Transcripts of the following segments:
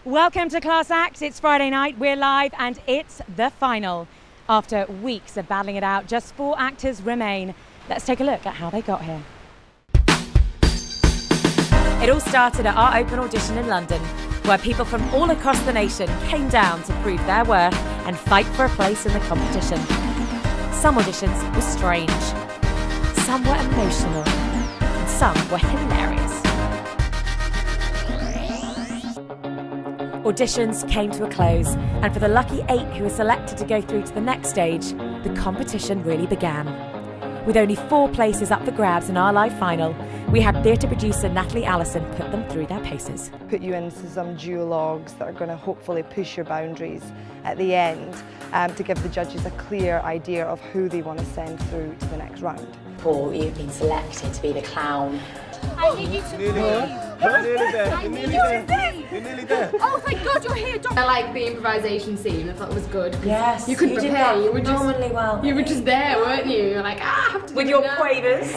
Welcome to Class Act. It's Friday night, we're live, and it's the final. After weeks of battling it out, just 4 actors remain. Let's take a look at how they got here. It all started at our open audition in London, where people from all across the nation came down to prove their worth and fight for a place in the competition. Some auditions were strange, some were emotional, and some were hilarious. Auditions came to a close, and for the lucky 8 who were selected to go through to the next stage, the competition really began. With only 4 places up for grabs in our live final, we had theatre producer Natalie Allison put them through their paces. Put you into some duologues that are going to hopefully push your boundaries at the end to give the judges a clear idea of who they want to send through to the next round. Paul, you've been selected to be the clown. I need you to leave. You're nearly there. You're nearly there. You're nearly there. Oh, thank God you're here. I like the improvisation scene. I thought it was good. Yes, you couldn't you prepare. did You were phenomenally well. You were just there, weren't you? You're like, I have to with do your that. quavers.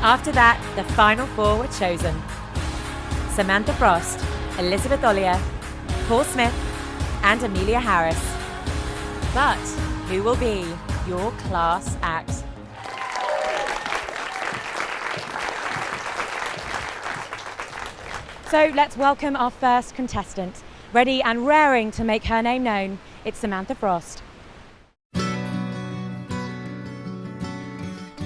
After that, the final 4 were chosen. Samantha Frost, Elizabeth Ollier, Paul Smith, and Amelia Harris. But who will be your class act? So let's welcome our first contestant. Ready and raring to make her name known, it's Samantha Frost.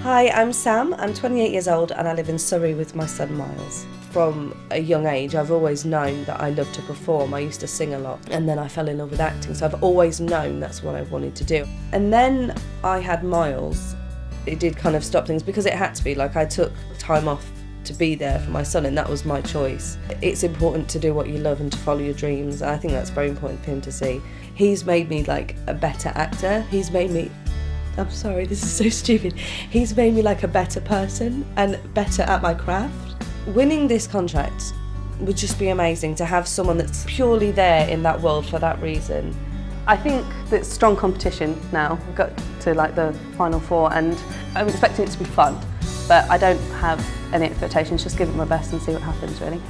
Hi, I'm Sam. I'm 28 years old and I live in Surrey with my son Miles. From a young age, I've always known that I love to perform. I used to sing a lot and then I fell in love with acting, so I've always known that's what I wanted to do. And then I had Miles. It did kind of stop things because it had to be. Like, I took time off to be there for my son and that was my choice. It's important to do what you love and to follow your dreams. I think that's very important for him to see. He's made me like a better actor. He's made me, I'm sorry, this is so stupid. He's made me like a better person and better at my craft. Winning this contract would just be amazing, to have someone that's purely there in that world for that reason. I think that strong competition now. We've got to like the final 4 and I'm expecting it to be fun, but I don't have any expectations, just give it my best and see what happens really.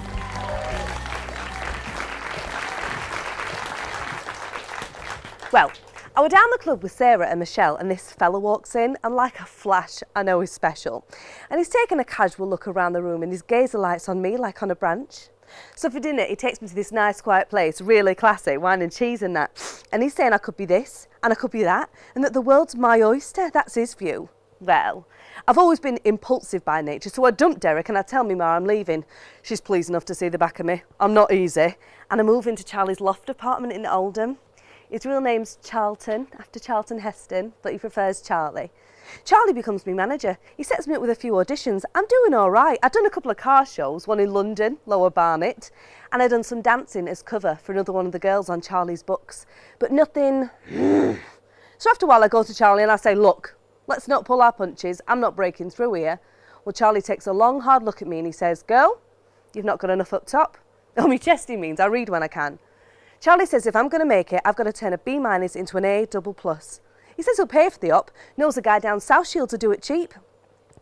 Well, I was down the club with Sarah and Michelle and this fella walks in and like a flash I know he's special. And he's taking a casual look around the room and his gazer lights on me like on a branch. So for dinner he takes me to this nice quiet place, really classy, wine and cheese and that. And he's saying I could be this and I could be that and that the world's my oyster, that's his view. Well, I've always been impulsive by nature, so I dumped Derek and I tell me ma I'm leaving. She's pleased enough to see the back of me. I'm not easy. And I move into Charlie's loft apartment in Oldham. His real name's Charlton, after Charlton Heston, but he prefers Charlie. Charlie becomes my manager. He sets me up with a few auditions. I'm doing all right. I've done a couple of car shows, one in London, Lower Barnet, and I've done some dancing as cover for another one of the girls on Charlie's books, but nothing. So after a while I go to Charlie and I say, look, let's not pull our punches. I'm not breaking through here. Well, Charlie takes a long, hard look at me and he says, girl, you've not got enough up top. Oh, me chesty means I read when I can. Charlie says if I'm going to make it, I've got to turn a B- into an A++. He says he'll pay for the op, knows a guy down South Shield to do it cheap.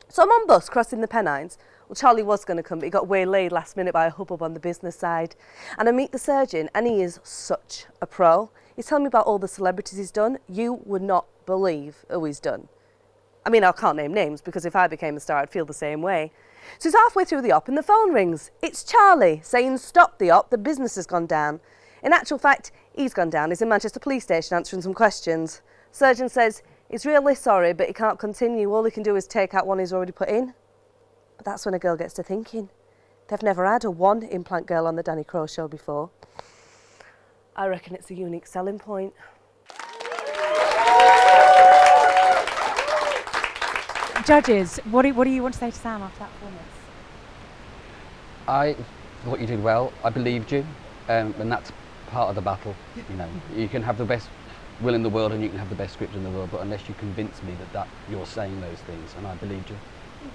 So I'm on bus crossing the Pennines. Well, Charlie was going to come, but he got waylaid last minute by a hubbub on the business side. And I meet the surgeon, and he is such a pro. He's telling me about all the celebrities he's done. You would not believe who he's done. I mean, I can't name names, because if I became a star, I'd feel the same way. So he's halfway through the op, and the phone rings. It's Charlie, saying, stop the op, the business has gone down. In actual fact, he's gone down. He's in Manchester Police Station answering some questions. Surgeon says he's really sorry, but he can't continue. All he can do is take out one he's already put in. But that's when a girl gets to thinking. They've never had a one implant girl on the Danny Crow show before. I reckon it's a unique selling point. Judges, what do you want to say to Sam after that performance? I thought you did well. I believed you, and that's part of the battle. You know, you can have the best will in the world and you can have the best script in the world, but unless you convince me that you're saying those things, and I believed you.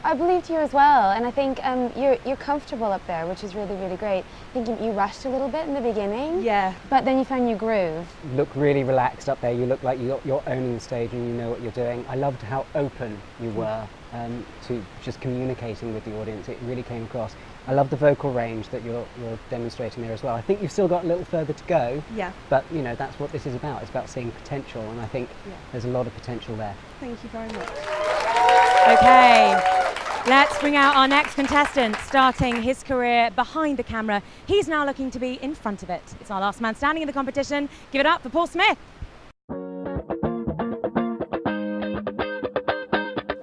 I believed you as well, and I think you're comfortable up there, which is really, really great. I think you rushed a little bit in the beginning. Yeah. But then you found your groove. You look really relaxed up there. You look like you're owning the stage and you know what you're doing. I loved how open you were to just communicating with the audience. It really came across. I love the vocal range that you're demonstrating there as well. I think you've still got a little further to go. Yeah. But you know, that's what this is about. It's about seeing potential, and I think there's a lot of potential there. Thank you very much. Okay, let's bring out our next contestant, starting his career behind the camera. He's now looking to be in front of it. It's our last man standing in the competition. Give it up for Paul Smith.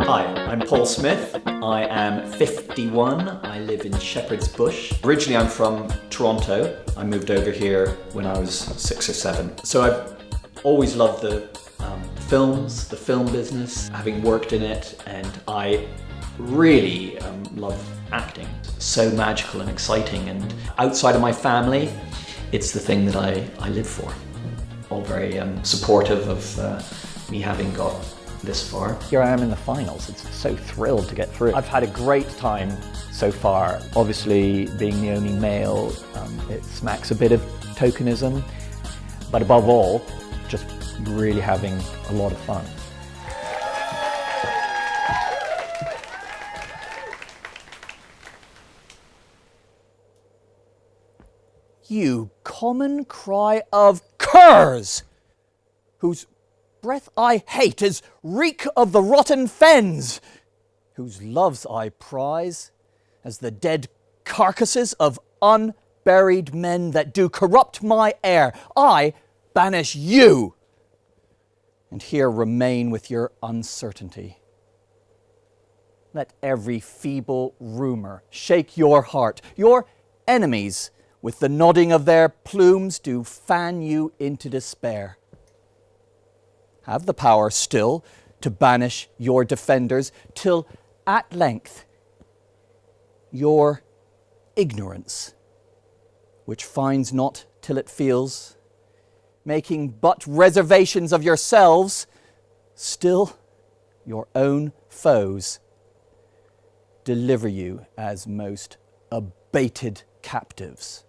Hi, I'm Paul Smith. I am 51. I live in Shepherd's Bush. Originally I'm from Toronto. I moved over here when I was 6 or 7. So I've always loved the films, the film business, having worked in it, and I really love acting. So magical and exciting, and outside of my family, it's the thing that I live for. All very supportive of me having got this far. Here I am in the finals. It's so thrilled to get through. I've had a great time so far. Obviously, being the only male, it smacks a bit of tokenism, but above all, just really having a lot of fun. You common cry of curs, whose breath I hate as reek of the rotten fens, whose loves I prize as the dead carcasses of unburied men that do corrupt my air. I banish you, and here remain with your uncertainty. Let every feeble rumour shake your heart. Your enemies, with the nodding of their plumes, do fan you into despair. Have the power still to banish your defenders, till at length your ignorance, which finds not till it feels, making but reservations of yourselves, still your own foes, deliver you as most abated captives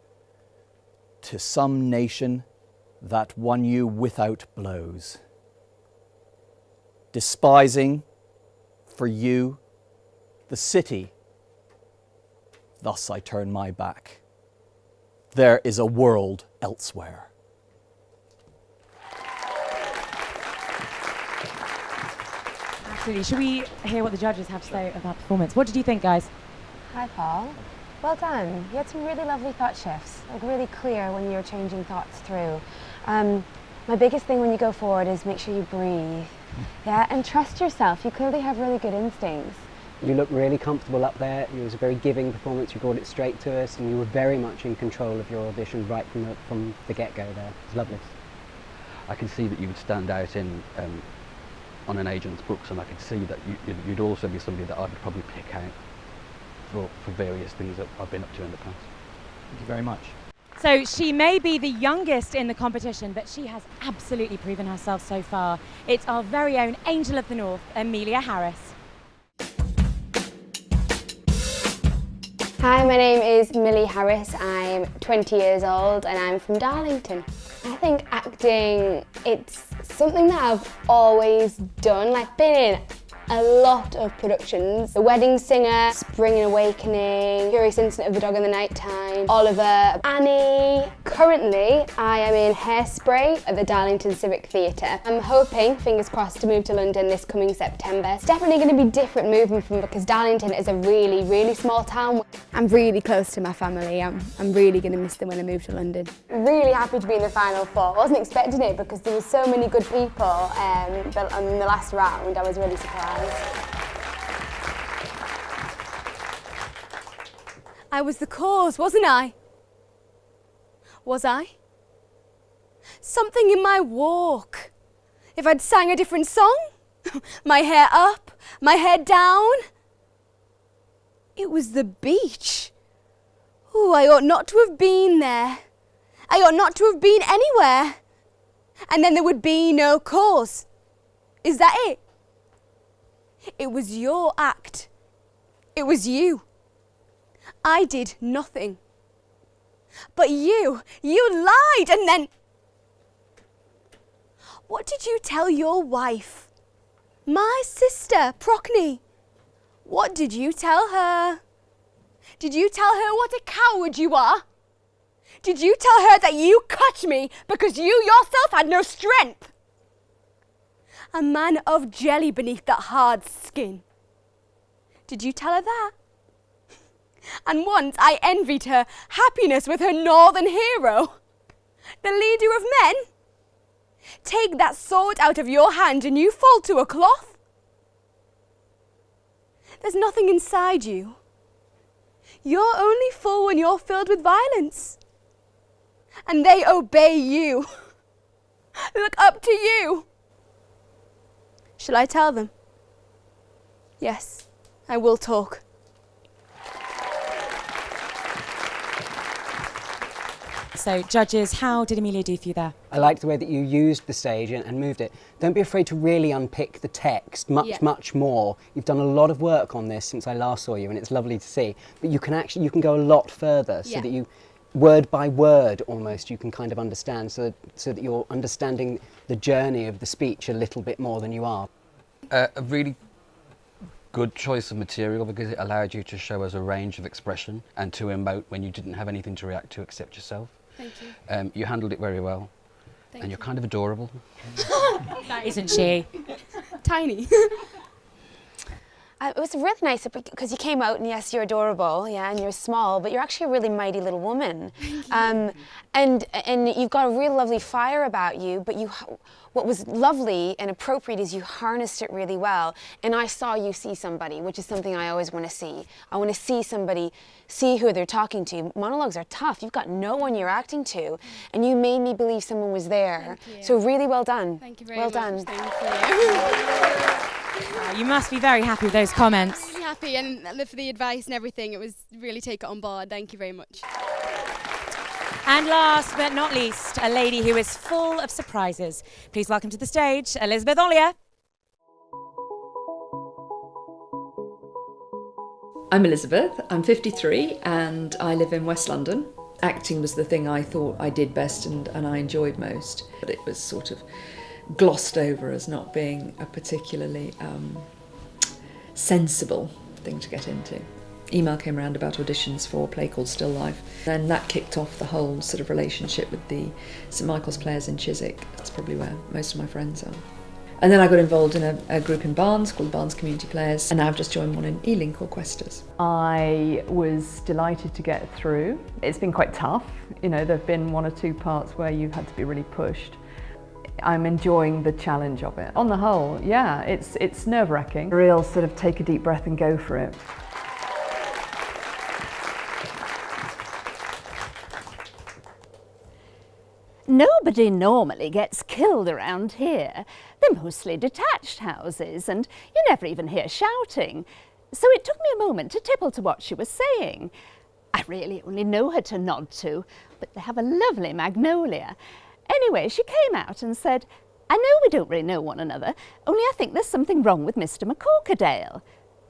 to some nation that won you without blows. Despising for you the city, thus I turn my back. There is a world elsewhere. Absolutely. Should we hear what the judges have to say about performance? What did you think, guys? Hi, Paul. Well done. You had some really lovely thought shifts, like really clear when you were changing thoughts through. My biggest thing when you go forward is make sure you breathe. Yeah, and trust yourself. You clearly have really good instincts. You look really comfortable up there. It was a very giving performance. You brought it straight to us, and you were very much in control of your audition right from the get-go there. It was lovely. I can see that you would stand out in on an agent's books, and I could see that you'd also be somebody that I would probably pick out for various things that I've been up to in the past. Thank you very much. So she may be the youngest in the competition, but she has absolutely proven herself so far. It's our very own Angel of the North, Amelia Harris. Hi, my name is Millie Harris. I'm 20 years old and I'm from Darlington. I think acting, it's something that I've always done, like been in a lot of productions. The Wedding Singer, Spring and Awakening, Curious Incident of the Dog in the Nighttime, Oliver, Annie. Currently, I am in Hairspray at the Darlington Civic Theatre. I'm hoping, fingers crossed, to move to London this coming September. It's definitely going to be different moving from, because Darlington is a really, really small town. I'm really close to my family. I'm really going to miss them when I move to London. Really happy to be in the final four. I wasn't expecting it because there were so many good people, but in the last round I was really surprised. I was the cause, wasn't I? Was I? Something in my walk. If I'd sang a different song, my hair up, my head down. It was the beach. Oh, I ought not to have been there. I ought not to have been anywhere. And then there would be no cause. Is that it? It was your act. It was you. I did nothing. But you lied, and then... What did you tell your wife? My sister, Prockney. What did you tell her? Did you tell her what a coward you are? Did you tell her that you cut me because you yourself had no strength? A man of jelly beneath that hard skin. Did you tell her that? And once I envied her happiness with her northern hero, the leader of men. Take that sword out of your hand and you fall to a cloth. There's nothing inside you. You're only full when you're filled with violence. And they obey you. Look up to you. Shall I tell them? Yes, I will talk. So, judges, how did Amelia do for you there? I liked the way that you used the stage and moved it. Don't be afraid to really unpick the text much more. You've done a lot of work on this since I last saw you, and it's lovely to see. But you can go a lot further, so that you, word by word almost, you can kind of understand, so that you're understanding the journey of the speech a little bit more than you are. A really good choice of material, because it allowed you to show us a range of expression and to emote when you didn't have anything to react to except yourself. Thank you. You handled it very well. Thank you're kind of adorable. Isn't she? Tiny. It was really nice because you came out and yes, you're adorable, yeah, and you're small, but you're actually a really mighty little woman. And you've got a real lovely fire about you, but what was lovely and appropriate is you harnessed it really well. And I saw you see somebody, which is something I always want to see. I want to see somebody, see who they're talking to. Monologues are tough. You've got no one you're acting to, and you made me believe someone was there. So really well done. Thank you very well much. done. Thank you. You must be very happy with those comments. I'm really happy, and for the advice and everything, it was really take it on board. Thank you very much. And last but not least, a lady who is full of surprises. Please welcome to the stage, Elizabeth Ollier. I'm Elizabeth, I'm 53 and I live in West London. Acting was the thing I thought I did best and I enjoyed most, but it was sort of glossed over as not being a particularly sensible thing to get into. Email came around about auditions for a play called Still Life. Then that kicked off the whole sort of relationship with the St Michael's Players in Chiswick. That's probably where most of my friends are. And then I got involved in a group in Barnes called Barnes Community Players, and now I've just joined one in Ealing called Questers. I was delighted to get through. It's been quite tough. You know, there have been one or two parts where you've had to be really pushed. I'm enjoying the challenge of it. On the whole, yeah, it's nerve-wracking. Real sort of take a deep breath and go for it. Nobody normally gets killed around here. They're mostly detached houses and you never even hear shouting. So it took me a moment to tipple to what she was saying. I really only know her to nod to, but they have a lovely magnolia. Anyway, she came out and said, I know we don't really know one another, only I think there's something wrong with Mr. McCorkerdale.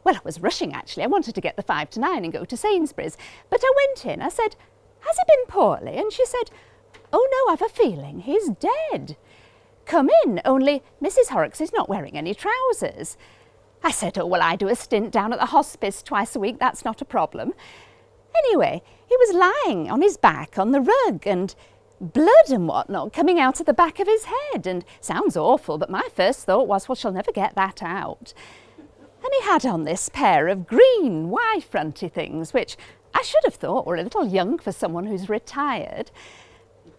Well, I was rushing actually. I wanted to get the 5 to 9 and go to Sainsbury's. But I went in, I said, has he been poorly? And she said, oh no, I've a feeling he's dead. Come in, only Mrs. Horrocks is not wearing any trousers. I said, oh, well, I do a stint down at the hospice twice a week, that's not a problem. Anyway, he was lying on his back on the rug and blood and whatnot coming out of the back of his head. And sounds awful, but my first thought was, well, she'll never get that out. And he had on this pair of green Y-fronty things, which I should have thought were a little young for someone who's retired.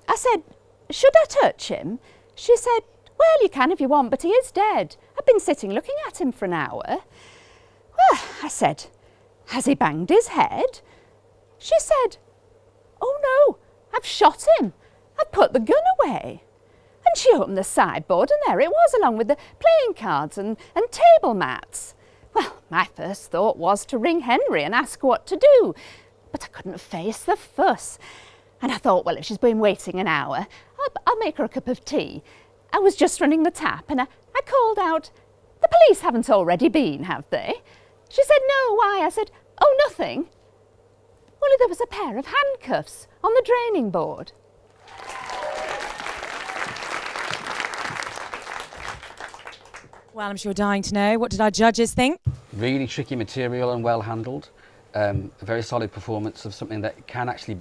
I said, should I touch him? She said, well, you can if you want, but he is dead. I've been sitting looking at him for an hour. Well, I said, has he banged his head? She said, oh no, I've shot him. I've put the gun away. And she opened the sideboard and there it was, along with the playing cards and table mats. Well, my first thought was to ring Henry and ask what to do, but I couldn't face the fuss. And I thought, well, if she's been waiting an hour, I'll make her a cup of tea. I was just running the tap and I called out, the police haven't already been, have they? She said, no, why? I said, oh, nothing. Only there was a pair of handcuffs on the draining board. Well, I'm sure you're dying to know. What did our judges think? Really tricky material and well handled. A very solid performance of something that can actually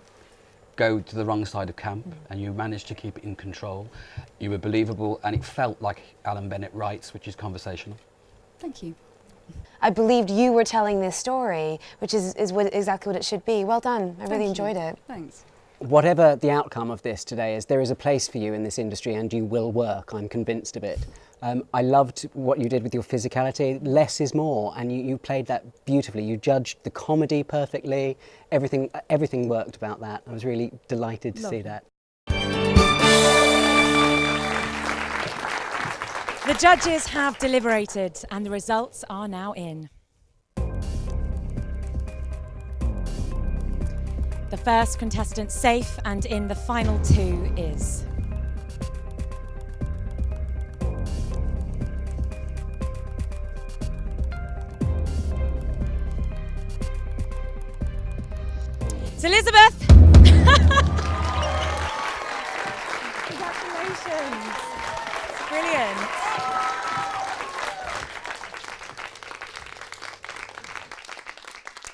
go to the wrong side of camp, and you managed to keep it in control. You were believable, and it felt like Alan Bennett writes, which is conversational. Thank you. I believed you were telling this story, which is exactly what it should be. Well done. I really enjoyed it. Thanks. Whatever the outcome of this today is, there is a place for you in this industry and you will work, I'm convinced of it. I loved what you did with your physicality. Less is more, and you played that beautifully. You judged the comedy perfectly. Everything worked about that. I was really delighted to see that. The judges have deliberated and the results are now in. The first contestant safe and in the final two is... It's Elizabeth! Congratulations! Brilliant!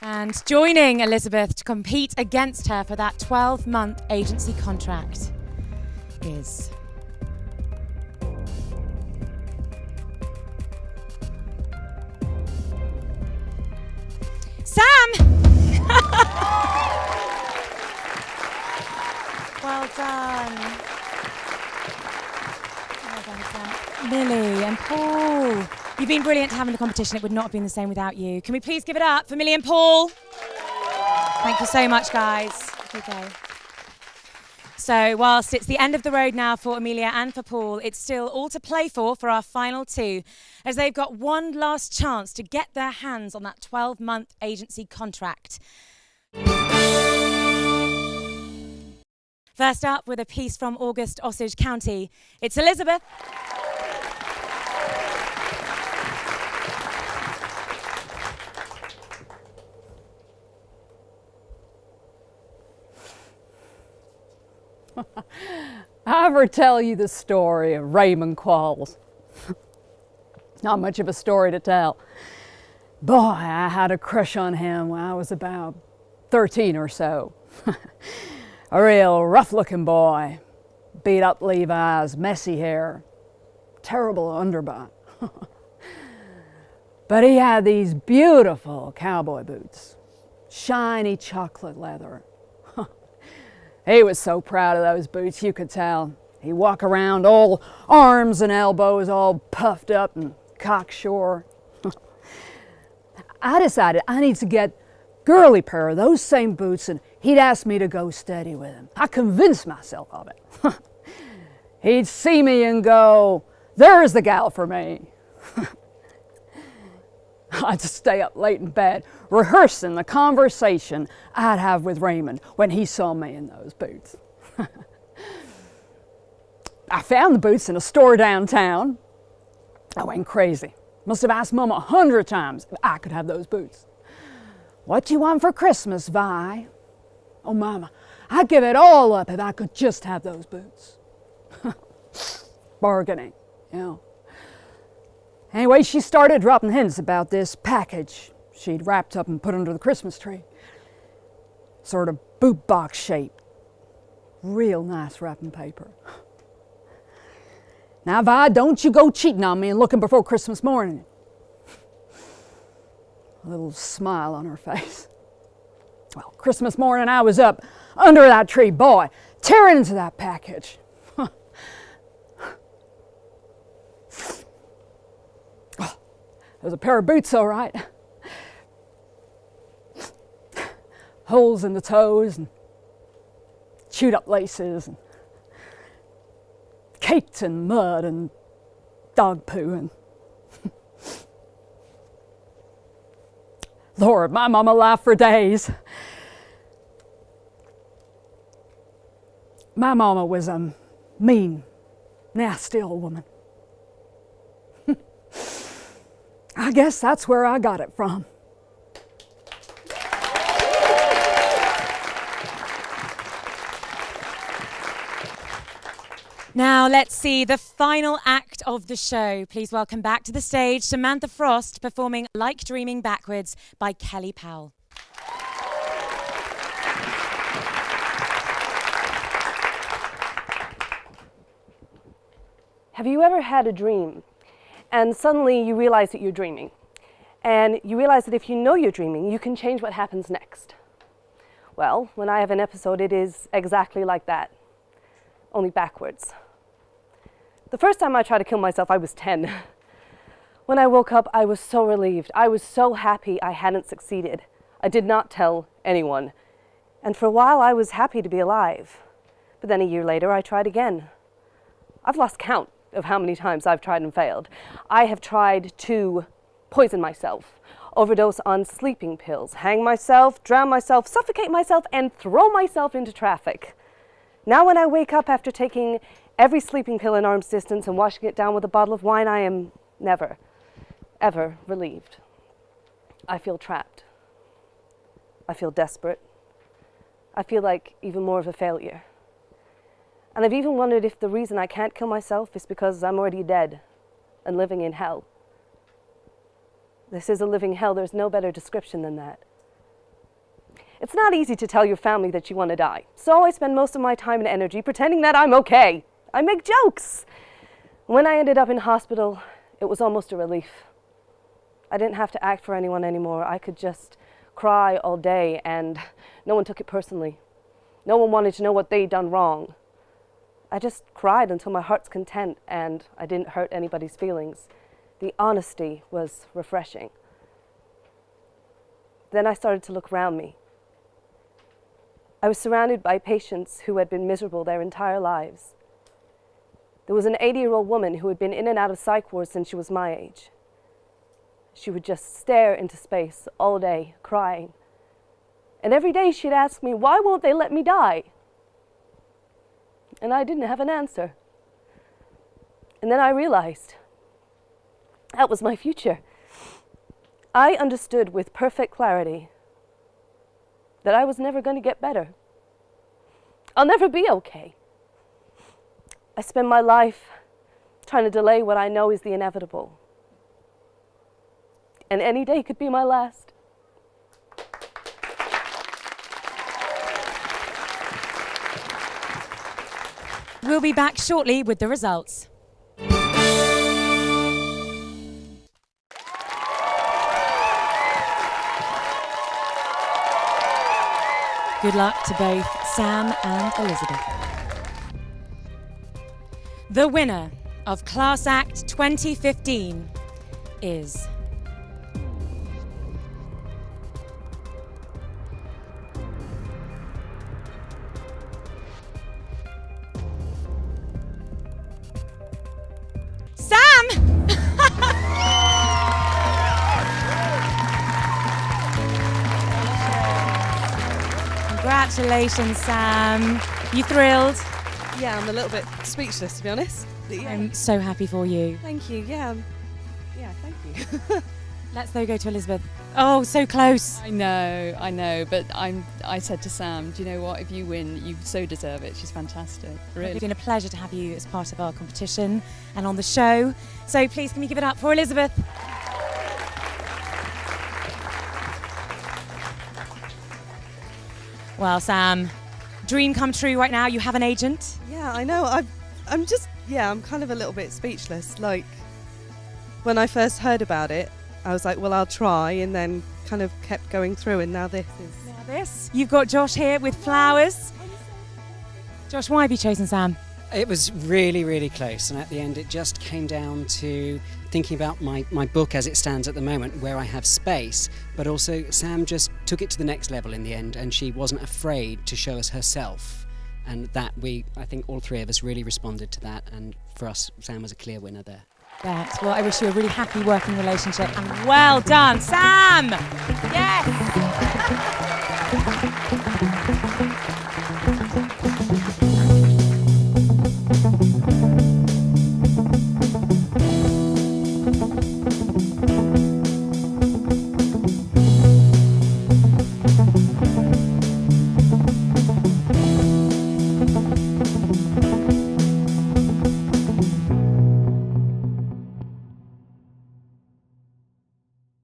And joining Elizabeth to compete against her for that 12-month agency contract is... Sam! Well done. Well done, Sam. Millie and Paul. You've been brilliant to have in the competition. It would not have been the same without you. Can we please give it up for Millie and Paul? Thank you so much, guys. Okay. So whilst it's the end of the road now for Amelia and for Paul, it's still all to play for our final two, as they've got one last chance to get their hands on that 12-month agency contract. First up, with a piece from August Osage County, it's Elizabeth. I ever tell you the story of Raymond Qualls? Not much of a story to tell. Boy, I had a crush on him when I was about 13 or so. A real rough-looking boy. Beat up Levi's, messy hair, terrible underbutt. But he had these beautiful cowboy boots, shiny chocolate leather. He was so proud of those boots, you could tell. He'd walk around all arms and elbows all puffed up and cocksure. I decided I need to get girly pair of those same boots, and he'd ask me to go steady with him. I convinced myself of it. He'd see me and go, there's the gal for me. I'd stay up late in bed, rehearsing the conversation I'd have with Raymond when he saw me in those boots. I found the boots in a store downtown. I went crazy. Must have asked Mom 100 times if I could have those boots. What do you want for Christmas, Vi? Oh, Mama, I'd give it all up if I could just have those boots. Bargaining, you know. Anyway, she started dropping hints about this package she'd wrapped up and put under the Christmas tree. Sort of boot box shape. Real nice wrapping paper. Now, Vi, don't you go cheating on me and looking before Christmas morning. A little smile on her face. Well, Christmas morning I was up under that tree, boy, tearing into that package. There's a pair of boots, all right. Holes in the toes and chewed up laces and caked in mud and dog poo and Lord, my mama laughed for days. My mama was a mean, nasty old woman. I guess that's where I got it from. Now let's see the final act of the show. Please welcome back to the stage Samantha Frost performing Like Dreaming Backwards by Kelly Powell. Have you ever had a dream and suddenly you realize that you're dreaming? And you realize that if you know you're dreaming, you can change what happens next. Well, when I have an episode, it is exactly like that, only backwards. The first time I tried to kill myself, I was 10. When I woke up, I was so relieved. I was so happy I hadn't succeeded. I did not tell anyone. And for a while, I was happy to be alive. But then a year later, I tried again. I've lost count of how many times I've tried and failed. I have tried to poison myself, overdose on sleeping pills, hang myself, drown myself, suffocate myself, and throw myself into traffic. Now when I wake up after taking every sleeping pill in arm's distance and washing it down with a bottle of wine, I am never, ever relieved. I feel trapped. I feel desperate. I feel like even more of a failure. And I've even wondered if the reason I can't kill myself is because I'm already dead and living in hell. This is a living hell. There's no better description than that. It's not easy to tell your family that you want to die, so I spend most of my time and energy pretending that I'm okay. I make jokes. When I ended up in hospital, it was almost a relief. I didn't have to act for anyone anymore. I could just cry all day and no one took it personally. No one wanted to know what they'd done wrong. I just cried until my heart's content and I didn't hurt anybody's feelings. The honesty was refreshing. Then I started to look around me. I was surrounded by patients who had been miserable their entire lives. There was an 80-year-old woman who had been in and out of psych wards since she was my age. She would just stare into space all day, crying. And every day she'd ask me, why won't they let me die? And I didn't have an answer. And then I realized that was my future. I understood with perfect clarity that I was never going to get better. I'll never be okay. I spend my life trying to delay what I know is the inevitable. And any day could be my last. We'll be back shortly with the results. Good luck to both Sam and Elizabeth. The winner of Class Act 2015 is... Congratulations, Sam. You thrilled? Yeah, I'm a little bit speechless, to be honest. Yeah. I'm so happy for you. Thank you, yeah. Yeah, thank you. Let's though go to Elizabeth. Oh, so close. I know, but I said to Sam, do you know what, if you win, you so deserve it. She's fantastic, really. It's been a pleasure to have you as part of our competition and on the show. So please, can you give it up for Elizabeth? Well, Sam, dream come true right now. You have an agent. Yeah, I know. I'm kind of a little bit speechless. Like, when I first heard about it, I was like, well, I'll try, and then kind of kept going through, and now this is... Now this. You've got Josh here with flowers. Josh, why have you chosen Sam? It was really, really close, and at the end it just came down to thinking about my book as it stands at the moment, where I have space, but also Sam just took it to the next level in the end, and she wasn't afraid to show us herself, and that I think all three of us really responded to that, and for us, Sam was a clear winner there. Right. Well, I wish you a really happy working relationship, and well done, Sam! Yes!